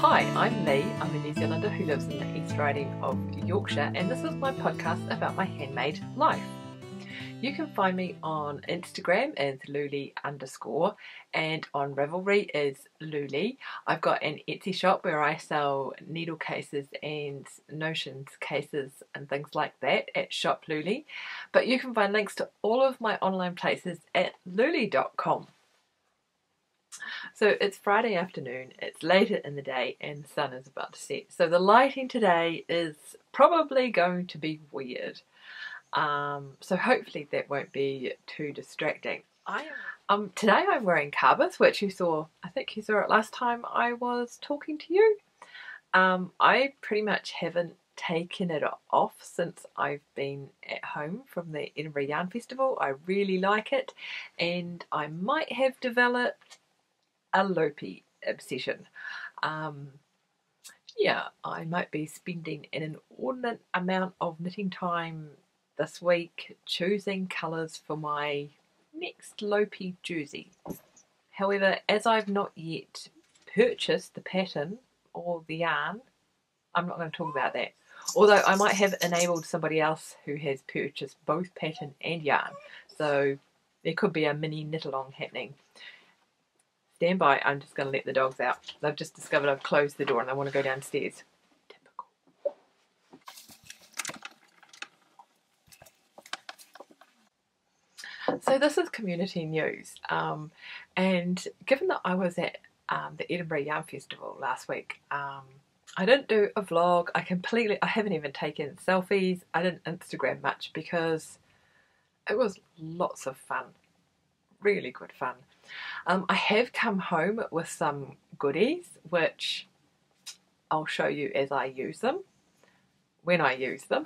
Hi, I'm Lee. I'm a New Zealander who lives in the East Riding of Yorkshire, and this is my podcast about my handmade life. You can find me on Instagram as louleigh_, and on Ravelry as louleigh. I've got an Etsy shop where I sell needle cases and notions cases and things like that at shop louleigh. But you can find links to all of my online places at louleigh.com. So it's Friday afternoon, it's later in the day, and the sun is about to set. So the lighting today is probably going to be weird. So hopefully that won't be too distracting. Today I'm wearing carbis, which I think you saw it last time I was talking to you. I pretty much haven't taken it off since I've been at home from the Edinburgh Yarn Festival. I really like it, and I might have developed a louleigh obsession. Yeah, I might be spending an inordinate amount of knitting time this week choosing colours for my next louleigh jersey. However, as I've not yet purchased the pattern or the yarn, I'm not going to talk about that. Although I might have enabled somebody else who has purchased both pattern and yarn, so there could be a mini knit-along happening. Stand by, I'm just going to let the dogs out. They've just discovered I've closed the door and they want to go downstairs. Typical. So this is community news, and given that I was at the Edinburgh Yarn Festival last week, I didn't do a vlog. I haven't even taken selfies. I didn't Instagram much because it was lots of fun. Really good fun. I have come home with some goodies, which I'll show you as I use them, when I use them.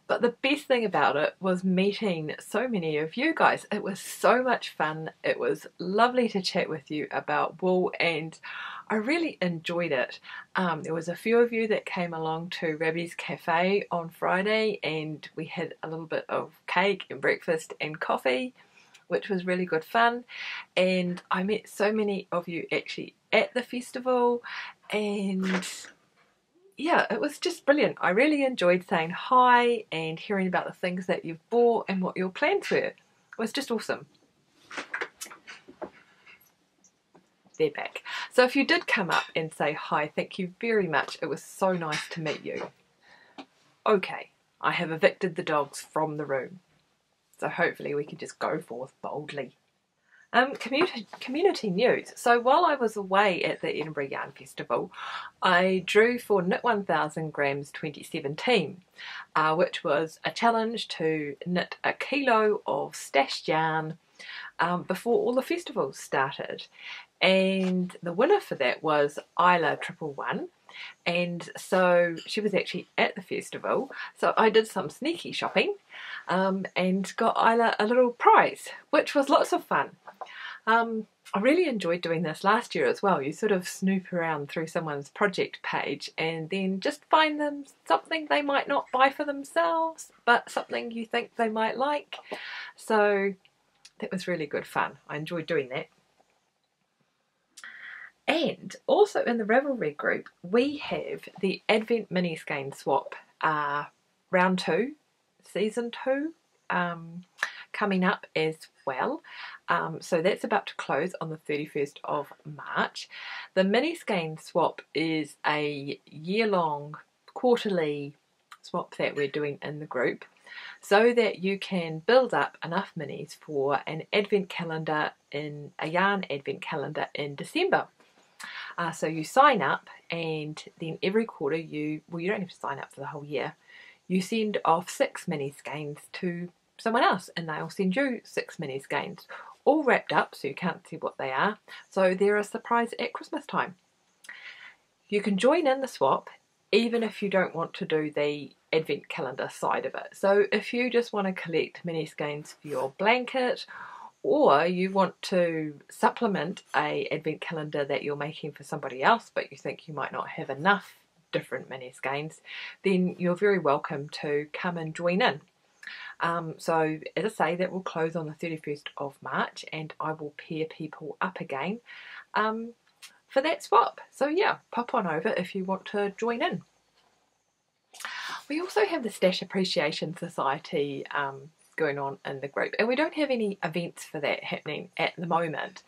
But the best thing about it was meeting so many of you guys. It was so much fun. It was lovely to chat with you about wool, and I really enjoyed it. There was a few of you that came along to Rabbi's Cafe on Friday, and we had a little bit of cake and breakfast and coffee, which was really good fun. And I met so many of you actually at the festival, and yeah, it was just brilliant. I really enjoyed saying hi and hearing about the things that you've bought and what your plans were. It was just awesome. They're back. So if you did come up and say hi, thank you very much. It was so nice to meet you. Okay, I have evicted the dogs from the room, so hopefully we can just go forth boldly. Community news. So while I was away at the Edinburgh Yarn Festival, I drew for Knit 1000 Grams 2017, which was a challenge to knit a kilo of stashed yarn before all the festivals started. And the winner for that was Isla 111, and so she was actually at the festival. So I did some sneaky shopping and got Isla a little prize, which was lots of fun. I really enjoyed doing this last year as well. You sort of snoop around through someone's project page and then just find them something they might not buy for themselves, but something you think they might like. So that was really good fun. I enjoyed doing that. And also in the Ravelry group, we have the Advent Mini Skein Swap round 2, season 2, coming up as well. So that's about to close on the 31st of March. The Mini Skein Swap is a year-long quarterly swap that we're doing in the group, so that you can build up enough minis for an advent calendar, a yarn advent calendar in December. So you sign up, and then every quarter you don't have to sign up for the whole year. You send off 6 mini skeins to someone else, and they'll send you 6 mini skeins, all wrapped up so you can't see what they are. So they're a surprise at Christmas time. You can join in the swap even if you don't want to do the advent calendar side of it. So if you just want to collect mini skeins for your blanket, or you want to supplement a advent calendar that you're making for somebody else but you think you might not have enough different mini skeins, then you're very welcome to come and join in. So as I say, that will close on the 31st of March, and I will pair people up again for that swap. So yeah, pop on over if you want to join in. We also have the Stash Appreciation Society going on in the group, and we don't have any events for that happening at the moment.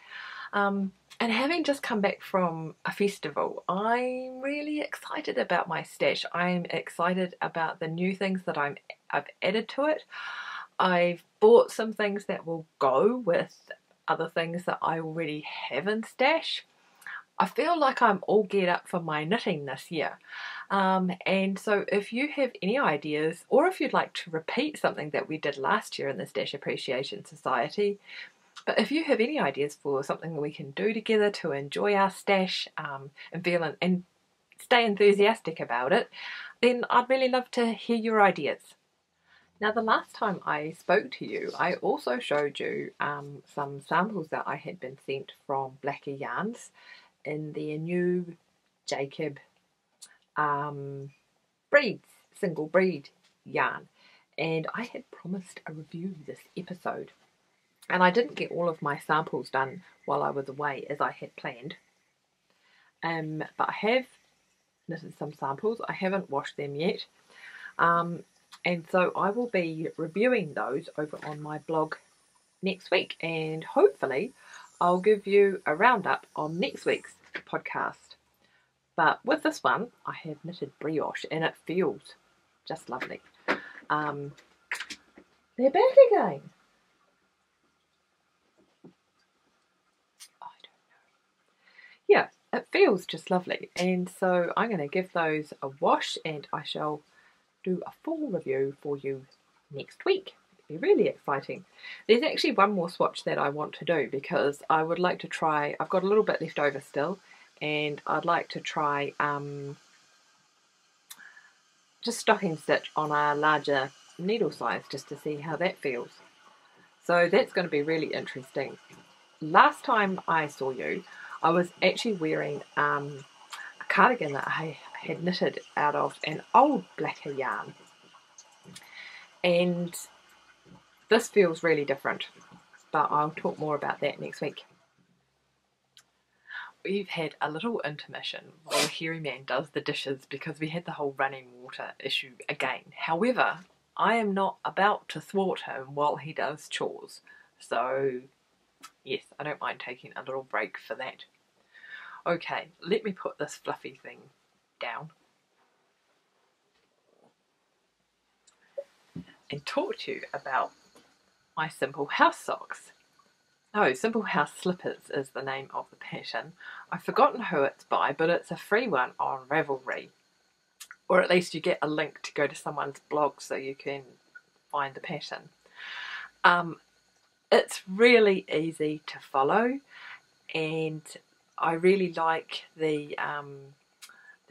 And having just come back from a festival, I'm really excited about my stash. I'm excited about the new things that I've added to it. I've bought some things that will go with other things that I already have in stash. I feel like I'm all geared up for my knitting this year. And so if you have any ideas, or if you'd like to repeat something that we did last year in the Stash Appreciation Society, but if you have any ideas for something that we can do together to enjoy our stash and feel and stay enthusiastic about it, then I'd really love to hear your ideas. Now, the last time I spoke to you, I also showed you some samples that I had been sent from Blacker Yarns in their new Jacob single breed yarn, and I had promised a review this episode, and I didn't get all of my samples done while I was away as I had planned, but I have knitted some samples. I haven't washed them yet, and so I will be reviewing those over on my blog next week, and hopefully I'll give you a roundup on next week's podcast. But with this one, I have knitted brioche, and it feels just lovely. They're back again. I don't know. Yeah, it feels just lovely, and so I'm going to give those a wash, and I shall do a full review for you next week. It'll be really exciting. There's actually one more swatch that I want to do, because I would like to try, I've got a little bit left over still, and I'd like to try just stocking stitch on a larger needle size just to see how that feels. So that's going to be really interesting. Last time I saw you, I was actually wearing a cardigan that I had knitted out of an old Blacker yarn, and this feels really different, but I'll talk more about that next week. We've had a little intermission while the hairy man does the dishes, because we had the whole running water issue again. However, I am not about to thwart him while he does chores. So, yes, I don't mind taking a little break for that. Okay, let me put this fluffy thing down and talk to you about my Simple House socks. Oh, Simple House Slippers is the name of the pattern. I've forgotten who it's by, but it's a free one on Ravelry. Or at least you get a link to go to someone's blog so you can find the pattern. It's really easy to follow, and I really like the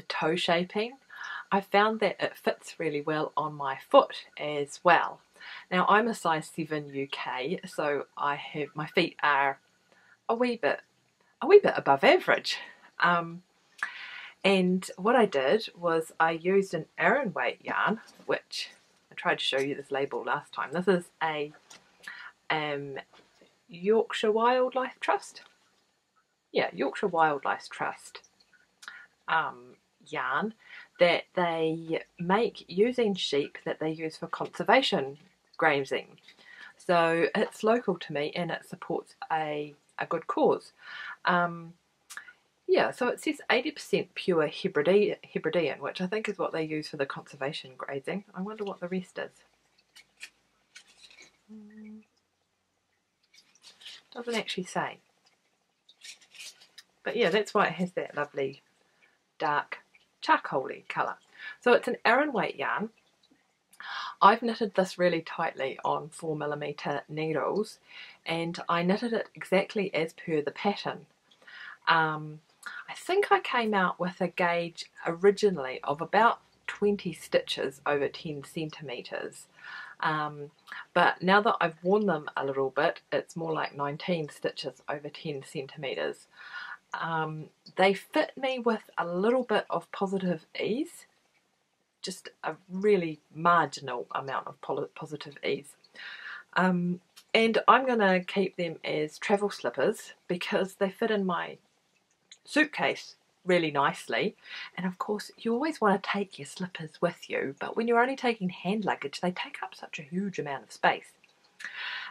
toe shaping. I found that it fits really well on my foot as well. Now, I'm a size 7 UK, so my feet are a wee bit above average. And what I did was I used an Aran weight yarn, which I tried to show you this label last time. This is a Yorkshire Wildlife Trust. Yeah, Yorkshire Wildlife Trust yarn that they make using sheep that they use for conservation grazing. So it's local to me, and it supports a good cause. Yeah, so it says 80% pure Hebridean, which I think is what they use for the conservation grazing. I wonder what the rest is. Doesn't actually say. But yeah, that's why it has that lovely dark charcoaly colour. So it's an Aran weight yarn. I've knitted this really tightly on 4mm needles, and I knitted it exactly as per the pattern. I think I came out with a gauge originally of about 20 stitches over 10 centimetres. But now that I've worn them a little bit, it's more like 19 stitches over 10 centimetres. They fit me with a little bit of positive ease, just a really marginal amount of positive ease. And I'm going to keep them as travel slippers because they fit in my suitcase really nicely. And of course, you always want to take your slippers with you, but when you're only taking hand luggage, they take up such a huge amount of space.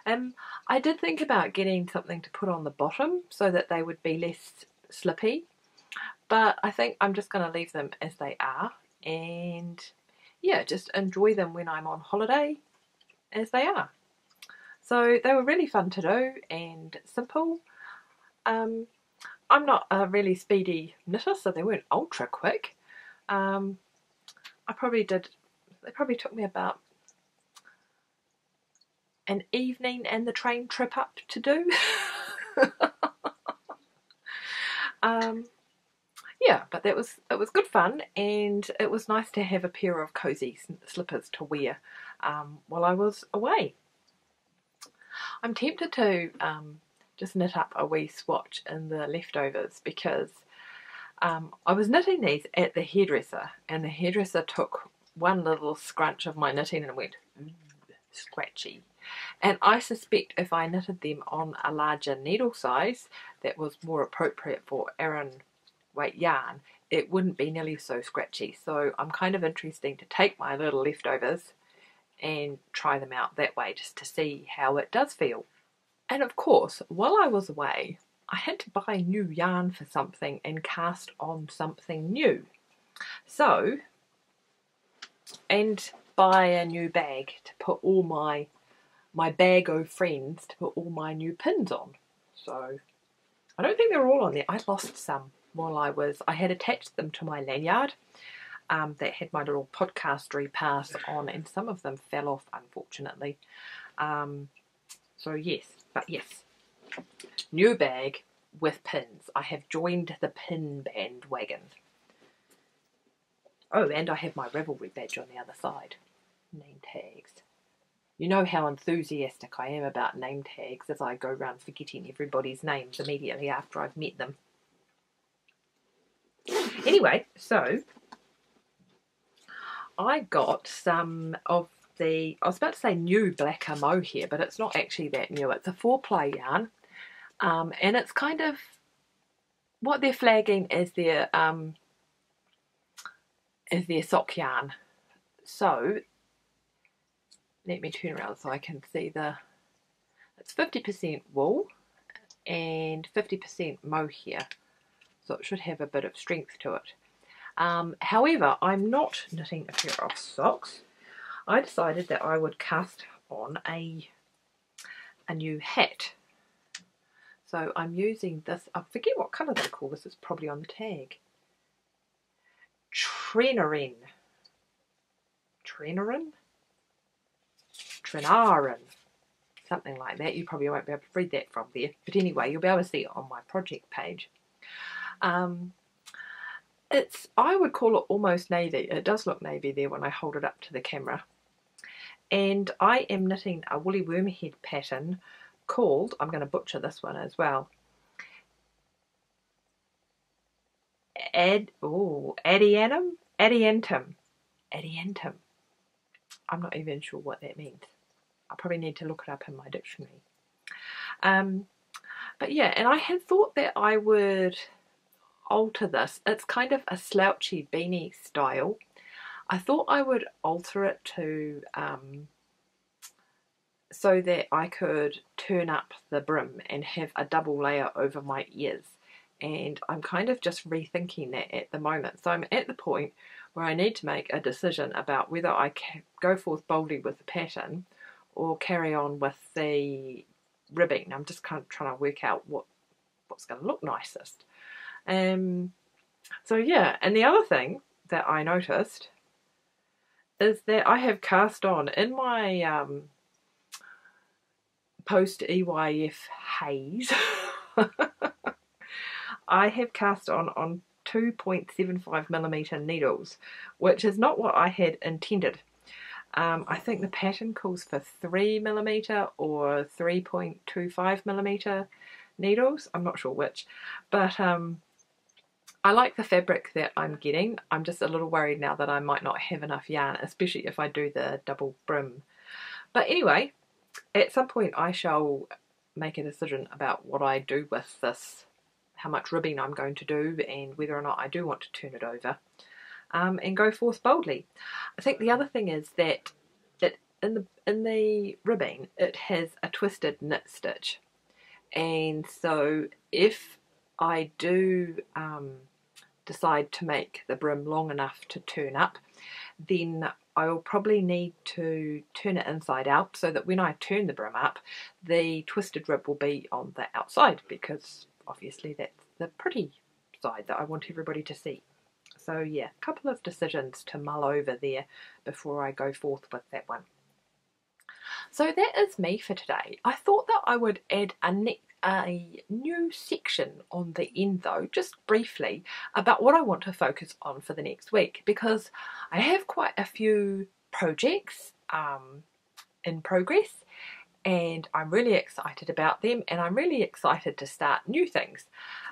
I did think about getting something to put on the bottom so that they would be less slippy, but I think I'm just going to leave them as they are and yeah, just enjoy them when I'm on holiday as they are. So they were really fun to do and simple. I'm not a really speedy knitter, so they weren't ultra quick. They probably took me about an evening and the train trip up to do. Yeah, but it was good fun, and it was nice to have a pair of cosy slippers to wear while I was away. I'm tempted to just knit up a wee swatch in the leftovers because I was knitting these at the hairdresser, and the hairdresser took one little scrunch of my knitting and went, scratchy. And I suspect if I knitted them on a larger needle size that was more appropriate for Aran weight yarn, it wouldn't be nearly so scratchy. So I'm kind of interested to take my little leftovers and try them out that way just to see how it does feel. And of course, while I was away, I had to buy new yarn for something and cast on something new. So, and buy a new bag to put all my bag of friends to put all my new pins on. So I don't think they're all on there. I lost some while I had attached them to my lanyard that had my little podcastery pass on, and some of them fell off, unfortunately. So yes, new bag with pins. I have joined the pin bandwagon. Oh, and I have my Revelry badge on the other side. Name tags. You know how enthusiastic I am about name tags as I go around forgetting everybody's names immediately after I've met them. Anyway, so I got some of I was about to say new blacker mohair, but it's not actually that new. It's a 4-ply yarn, and it's kind of what they're flagging as their sock yarn. So let me turn around so I can see it's 50% wool and 50% mohair, so it should have a bit of strength to it. However, I'm not knitting a pair of socks. I decided that I would cast on a new hat. So I'm using this, I forget what colour they call this, it's probably on the tag. Trenarin, something like that. You probably won't be able to read that from there, but anyway, you'll be able to see it on my project page. I would call it almost navy. It does look navy there when I hold it up to the camera. And I am knitting a woolly wormhead pattern called, I'm going to butcher this one as well, Adiantum. I'm not even sure what that means. I probably need to look it up in my dictionary. But yeah, and I had thought that I would alter this. It's kind of a slouchy beanie style. I thought I would alter it to so that I could turn up the brim and have a double layer over my ears. And I'm kind of just rethinking that at the moment. So I'm at the point where I need to make a decision about whether I can go forth boldly with the pattern or carry on with the ribbing. I'm just kind of trying to work out what's going to look nicest. So yeah, and the other thing that I noticed is that I have cast on in my post EYF haze. I have cast on 2.75mm needles, which is not what I had intended. I think the pattern calls for 3mm or 3.25mm needles. I'm not sure which, but I like the fabric that I'm getting. I'm just a little worried now that I might not have enough yarn, especially if I do the double brim. But anyway, at some point I shall make a decision about what I do with this, how much ribbing I'm going to do, and whether or not I do want to turn it over, and go forth boldly. I think the other thing is that in the ribbing it has a twisted knit stitch, and so if I do decide to make the brim long enough to turn up, then I will probably need to turn it inside out so that when I turn the brim up, the twisted rib will be on the outside, because obviously that's the pretty side that I want everybody to see. So yeah, a couple of decisions to mull over there before I go forth with that one. So that is me for today. I thought that I would add a new section on the end though, just briefly, about what I want to focus on for the next week, because I have quite a few projects in progress, and I'm really excited about them, and I'm really excited to start new things.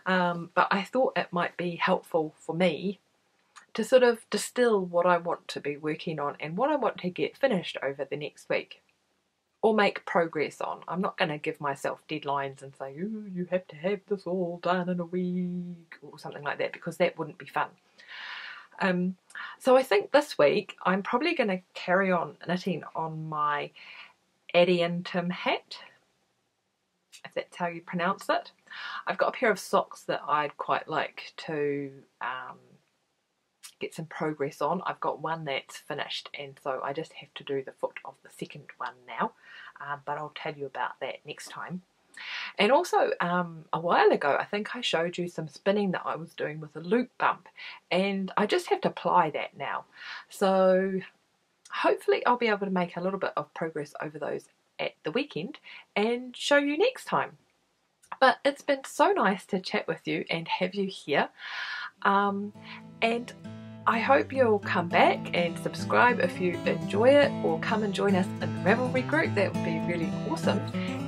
But I thought it might be helpful for me to sort of distill what I want to be working on and what I want to get finished over the next week, or make progress on. I'm not going to give myself deadlines and say, "Ooh, you have to have this all done in a week," or something like that, because that wouldn't be fun. So I think this week I'm probably going to carry on knitting on my adiantum hat, if that's how you pronounce it. I've got a pair of socks that I'd quite like to get some progress on. I've got one that's finished, and so I just have to do the foot of the second one now, but I'll tell you about that next time. And also a while ago I think I showed you some spinning that I was doing with a loop bump, and I just have to apply that now. So hopefully I'll be able to make a little bit of progress over those at the weekend and show you next time. But it's been so nice to chat with you and have you here, and I hope you'll come back and subscribe if you enjoy it, or come and join us in the Ravelry group. That would be really awesome,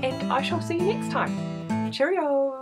and I shall see you next time. Cheerio!